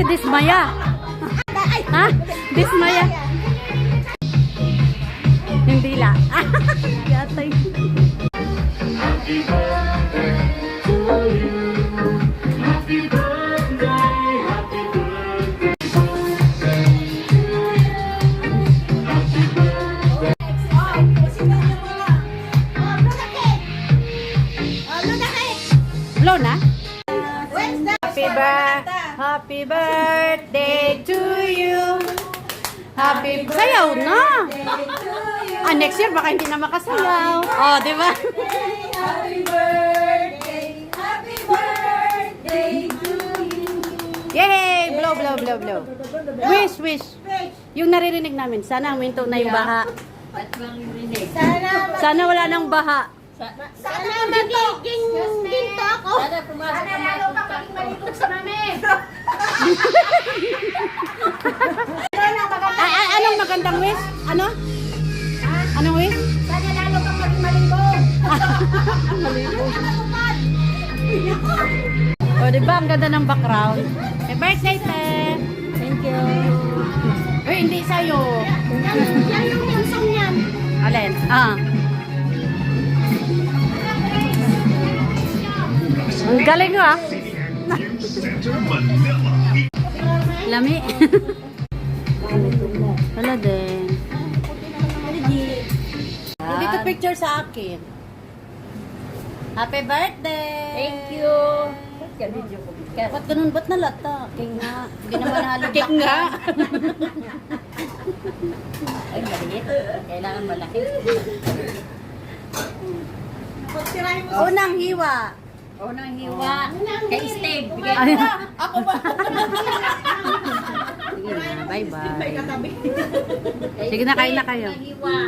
si Dismaya. Ha? Dismaya. Yung dila. Yatay. Blow na? Happy birthday to you. Sayaw na. Next year baka hindi na makasayaw. Oh, di ba? Happy birthday to you. Yay! Blow, blow, blow, blow. Wish, wish. Yung naririnig namin, sana minto na yung baha. Sana wala nang baha. Sana magiging ginto ako. Sana pumasok ka maging maligog sa mami. Anong magandang wish? Ano? Anong wish? Sana lalo kang maging maligog. O, diba? Ang ganda ng background. Happy birthday, te! Thank you. Uy, hindi sa'yo. Yan yung song yan. Alin? Ang galing ha? Lami. Wala din. Dito picture sa akin. Happy birthday! Thank you. Ba't ganun? Ba't nalata? King nga. Hindi naman halong King nga. Ay, maliit. Kailangan malaki. Unang hiwa. Unang hiwa. Kay Steve. Ay. Ako ba? Sige na, bye-bye. Sige na, kain na kayo. Hiwa.